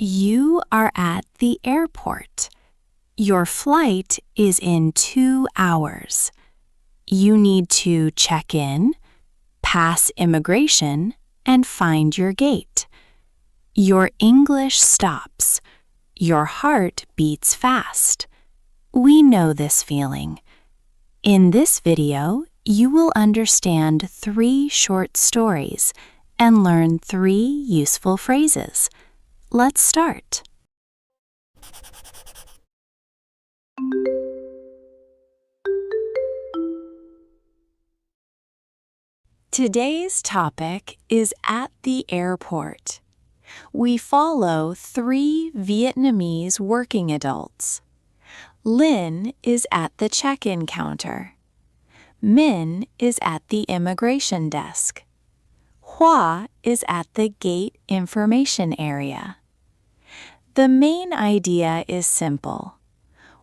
You are at the airport. Your flight is in 2 hours. You need to check in, pass immigration, and find your gate. Your English stops. Your heart beats fast. We know this feeling. In this video, you will understand 3 short stories and learn 3 useful phrases. Let's start. Today's topic is at the airport. We follow 3 Vietnamese working adults. Linh is at the check-in counter. Minh is at the immigration desk. Hoa is at the gate information area. The main idea is simple.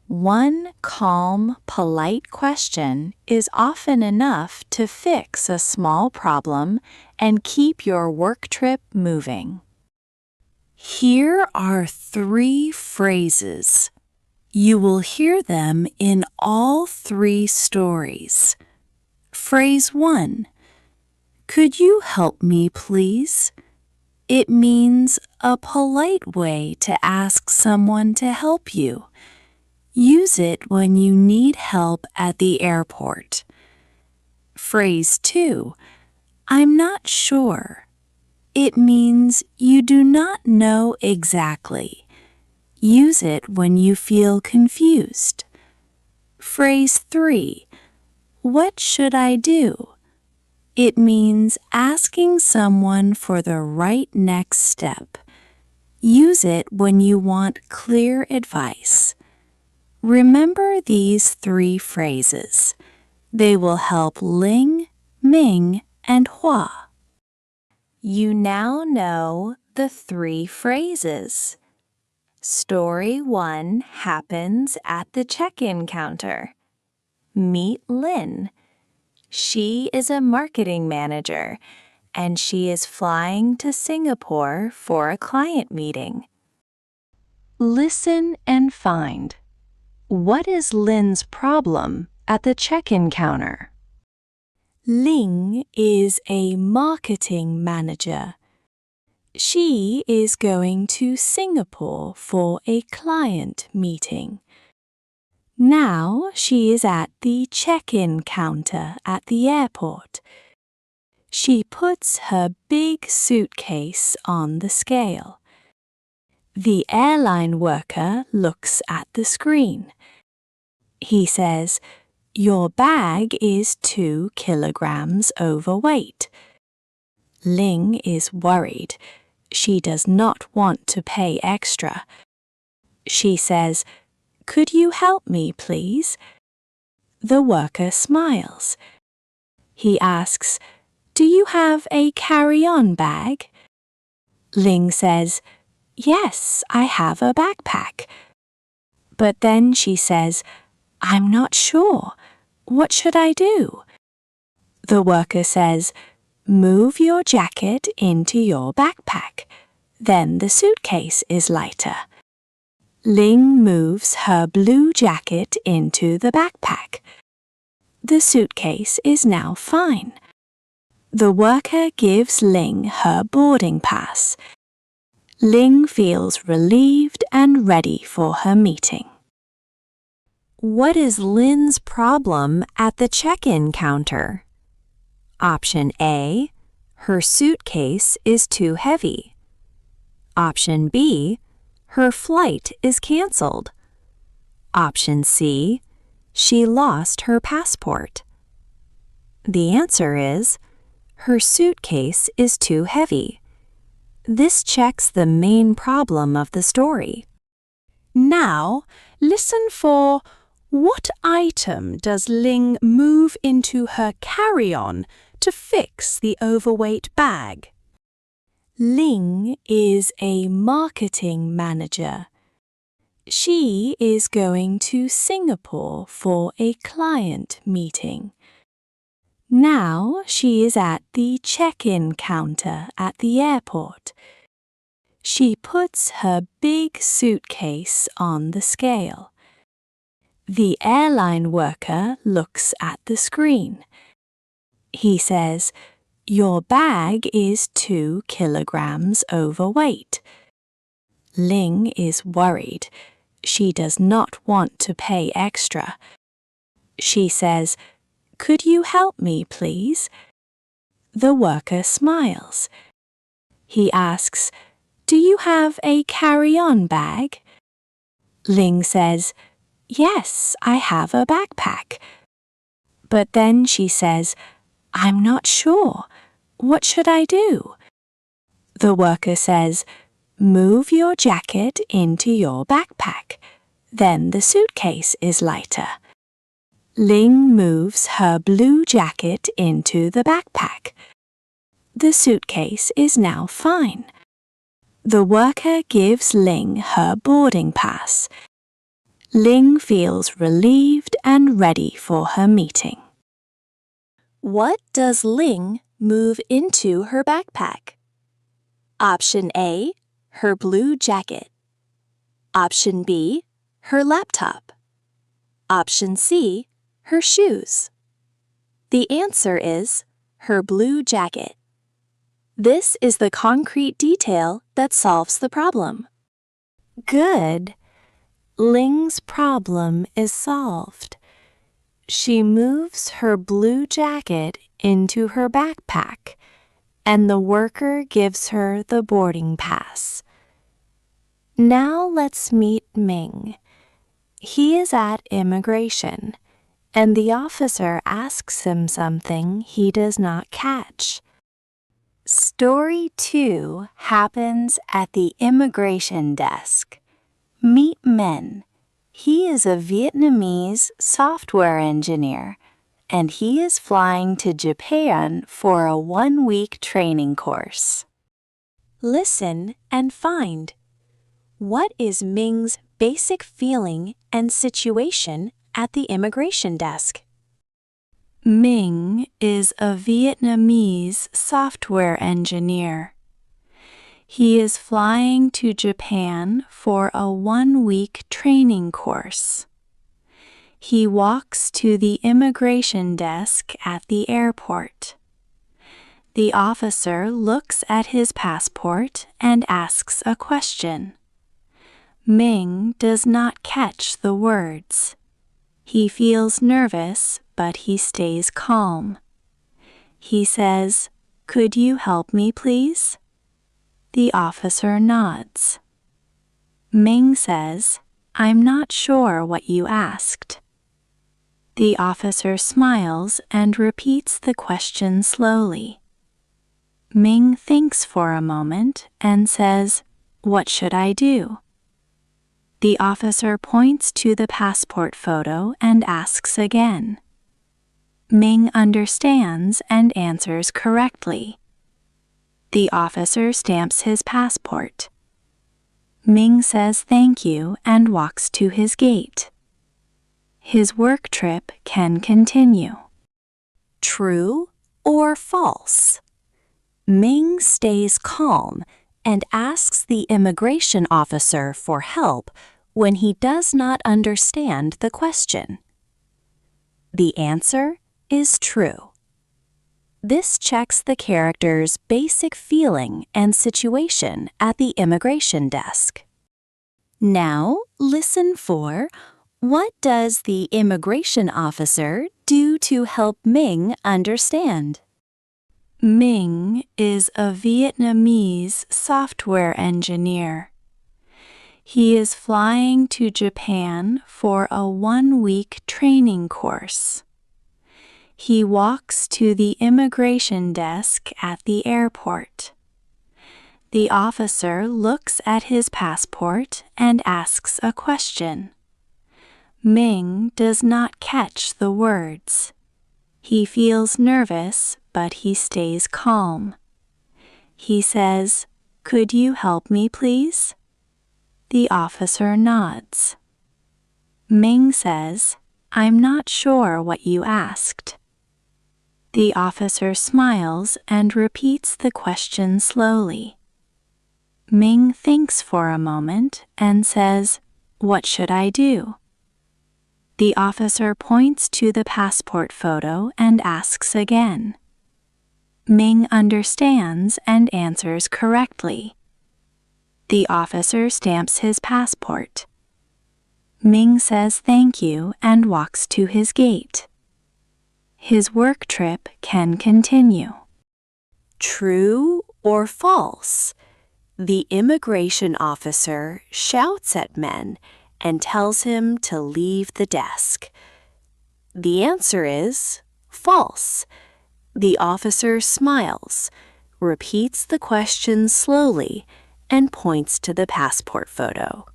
One calm, polite question is often enough to fix a small problem and keep your work trip moving. Here are 3 phrases. You will hear them in all 3 stories. Phrase 1. Could you help me, please? It means a polite way to ask someone to help you. Use it when you need help at the airport. Phrase 2. I'm not sure. It means you do not know exactly. Use it when you feel confused. Phrase 3. What should I do? It means asking someone for the right next step. Use it when you want clear advice. Remember these 3 phrases. They will help Ling, Ming, and Hua. You now know the 3 phrases. Story 1 happens at the check-in counter. Meet Linh. She is a marketing manager, and she is flying to Singapore for a client meeting. Listen and find. What is Lin's problem at the check-in counter? Ling is a marketing manager. She is going to Singapore for a client meeting. Now she is at the check-in counter at the airport. She puts her big suitcase on the scale. The airline worker looks at the screen. He says, "Your bag is 2 kilograms overweight." Ling is worried. She does not want to pay extra. She says, "Could you help me, please?" The worker smiles. He asks, "Do you have a carry-on bag?" Ling says, "Yes, I have a backpack." But then she says, "I'm not sure. What should I do?" The worker says, "Move your jacket into your backpack. Then the suitcase is lighter." Ling moves her blue jacket into the backpack. The suitcase is now fine. The worker gives Ling her boarding pass. Ling feels relieved and ready for her meeting. What is Lin's problem at the check-in counter? Option A. Her suitcase is too heavy. Option B. Her flight is canceled. Option C. She lost her passport. The answer is, her suitcase is too heavy. This checks the main problem of the story. Now, listen for what item does Ling move into her carry-on to fix the overweight bag? Ling is a marketing manager. She is going to Singapore for a client meeting. Now she is at the check-in counter at the airport. She puts her big suitcase on the scale. The airline worker looks at the screen. He says, "Your bag is 2 kilograms overweight." Ling is worried. She does not want to pay extra. She says, "Could you help me, please?" The worker smiles. He asks, "Do you have a carry-on bag?" Ling says, "Yes, I have a backpack." But then she says, "I'm not sure. What should I do?" The worker says, "Move your jacket into your backpack. Then the suitcase is lighter." Ling moves her blue jacket into the backpack. The suitcase is now fine. The worker gives Ling her boarding pass. Ling feels relieved and ready for her meeting. What does Ling move into her backpack? Option A, her blue jacket. Option B, her laptop. Option C, her shoes. The answer is her blue jacket. This is the concrete detail that solves the problem. Good. Ling's problem is solved. She moves her blue jacket into her backpack, and the worker gives her the boarding pass. Now let's meet Ming. He is at immigration, and the officer asks him something he does not catch. Story 2 happens at the immigration desk. Meet Minh. He is a Vietnamese software engineer, and he is flying to Japan for a 1-week training course. Listen and find. What is Ming's basic feeling and situation at the immigration desk? Minh is a Vietnamese software engineer. He is flying to Japan for a 1-week training course. He walks to the immigration desk at the airport. The officer looks at his passport and asks a question. Ming does not catch the words. He feels nervous, but he stays calm. He says, "Could you help me, please?" The officer nods. Ming says, "I'm not sure what you asked." The officer smiles and repeats the question slowly. Ming thinks for a moment and says, "What should I do?" The officer points to the passport photo and asks again. Ming understands and answers correctly. The officer stamps his passport. Ming says thank you and walks to his gate. His work trip can continue. True or false? Ming stays calm and asks the immigration officer for help when he does not understand the question. The answer is true. This checks the character's basic feeling and situation at the immigration desk. Now, listen for what does the immigration officer do to help Ming understand? Ming is a Vietnamese software engineer. He is flying to Japan for a 1-week training course. He walks to the immigration desk at the airport. The officer looks at his passport and asks a question. Ming does not catch the words. He feels nervous, but he stays calm. He says, "Could you help me, please?" The officer nods. Ming says, "I'm not sure what you asked." The officer smiles and repeats the question slowly. Ming thinks for a moment and says, "What should I do?" The officer points to the passport photo and asks again. Ming understands and answers correctly. The officer stamps his passport. Ming says thank you and walks to his gate. His work trip can continue. True or false? The immigration officer shouts at Men and tells him to leave the desk. The answer is false. The officer smiles, repeats the question slowly, and points to the passport photo.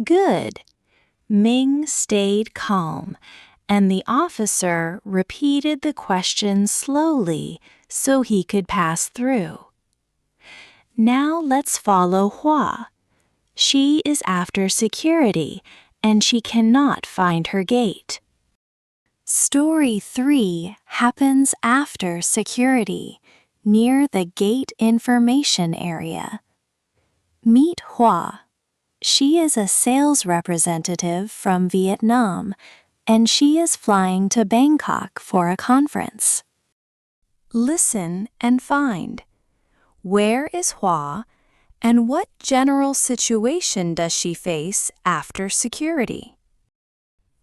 Good. Ming stayed calm, and the officer repeated the question slowly so he could pass through. Now let's follow Hua. She is after security, and she cannot find her gate. Story 3 happens after security, near the gate information area. Meet Hua. She is a sales representative from Vietnam, and she is flying to Bangkok for a conference. Listen and find. Where is Hua, and what general situation does she face after security?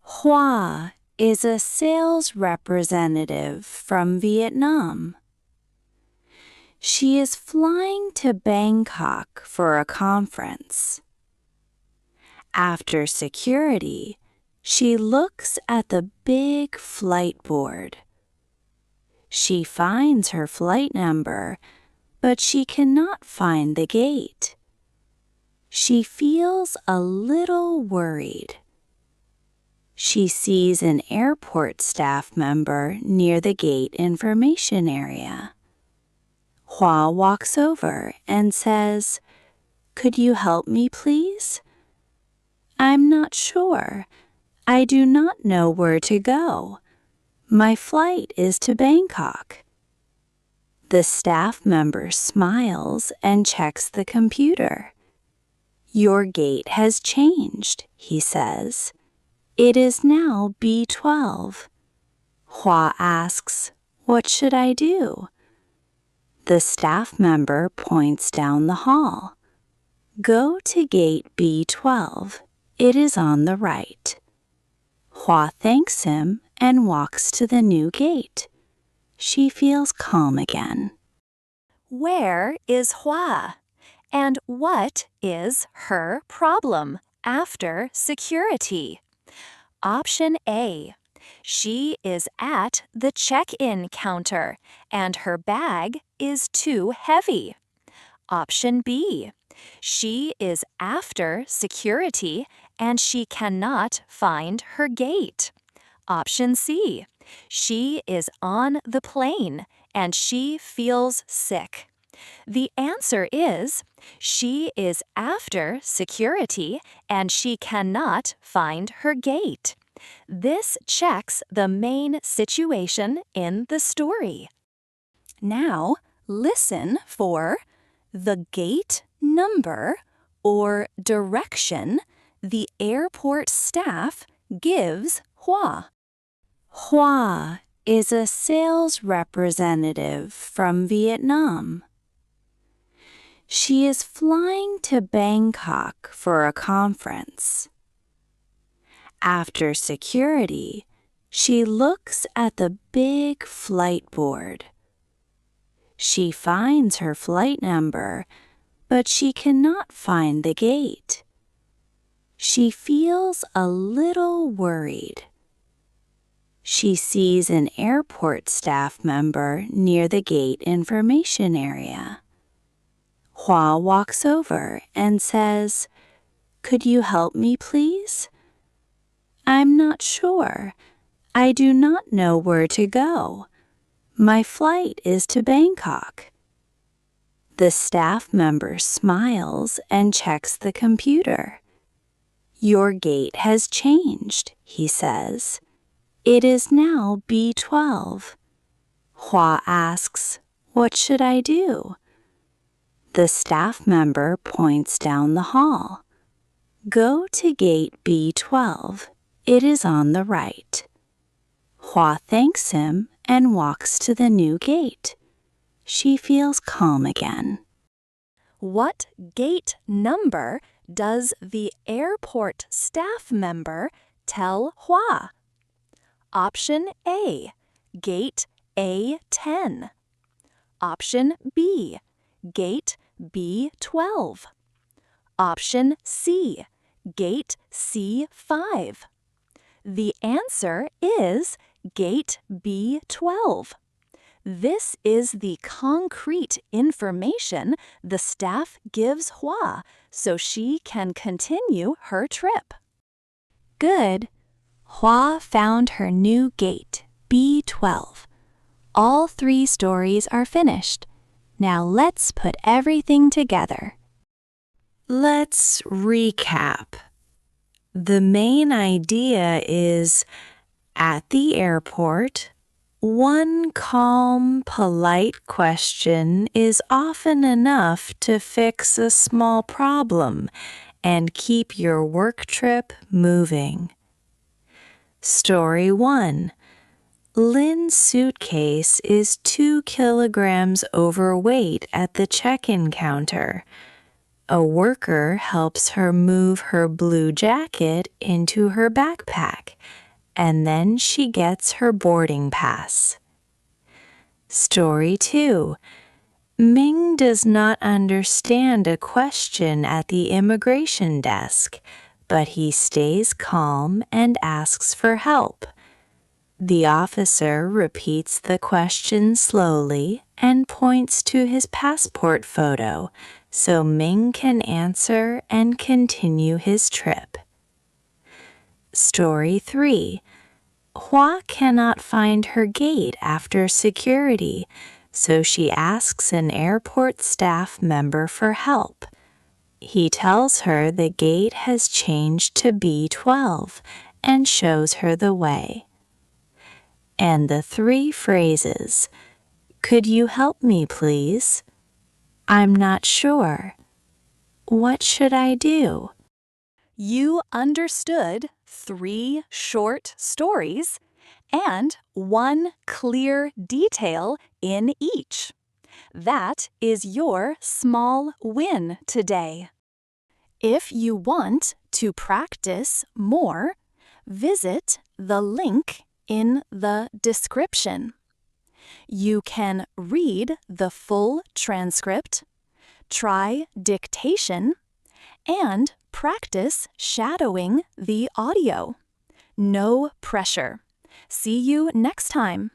Hua is a sales representative from Vietnam. She is flying to Bangkok for a conference. After security, she looks at the big flight board. She finds her flight number, but she cannot find the gate. She feels a little worried. She sees an airport staff member near the gate information area. Hua walks over and says, "Could you help me, please?" "I'm not sure. I do not know where to go. My flight is to Bangkok." The staff member smiles and checks the computer. "Your gate has changed," he says. "It is now B12. Hua asks, "What should I do?" The staff member points down the hall. "Go to gate B12. It is on the right." Hua thanks him and walks to the new gate. She feels calm again. Where is Hua? And what is her problem after security? Option A. She is at the check-in counter and her bag is too heavy. Option B. She is after security and she cannot find her gate. Option C. She is on the plane and she feels sick. The answer is, she is after security and she cannot find her gate. This checks the main situation in the story. Now, listen for the gate number or direction the airport staff gives Hua. Hua is a sales representative from Vietnam. She is flying to Bangkok for a conference. After security, she looks at the big flight board. She finds her flight number, but she cannot find the gate. She feels a little worried. She sees an airport staff member near the gate information area. Hua walks over and says, "Could you help me, please?" "I'm not sure. I do not know where to go. My flight is to Bangkok." The staff member smiles and checks the computer. "Your gate has changed," he says. "It is now B12. Hua asks, "What should I do?" The staff member points down the hall. Go to gate B12. It is on the right. Hua thanks him and walks to the new gate. She feels calm again. What gate number does the airport staff member tell Hua? Option A, gate A10. Option B, gate B12. Option C, gate C5. The answer is gate B12. This is the concrete information the staff gives Hua so she can continue her trip. Good. Hua found her new gate, B12. All 3 stories are finished. Now let's put everything together. Let's recap. The main idea is, at the airport, one calm, polite question is often enough to fix a small problem and keep your work trip moving. Story 1. Lin's suitcase is 2 kilograms overweight at the check-in counter. A worker helps her move her blue jacket into her backpack, and then she gets her boarding pass. Story 2. Ming does not understand a question at the immigration desk, but he stays calm and asks for help. The officer repeats the question slowly and points to his passport photo so Ming can answer and continue his trip. Story 3. Hua cannot find her gate after security, so she asks an airport staff member for help. He tells her the gate has changed to B12 and shows her the way. And the 3 phrases, "Could you help me, please?" "I'm not sure." "What should I do?" You understood 3 short stories and 1 clear detail in each. That is your small win today. If you want to practice more, visit the link in the description. You can read the full transcript, try dictation, and practice shadowing the audio. No pressure. See you next time.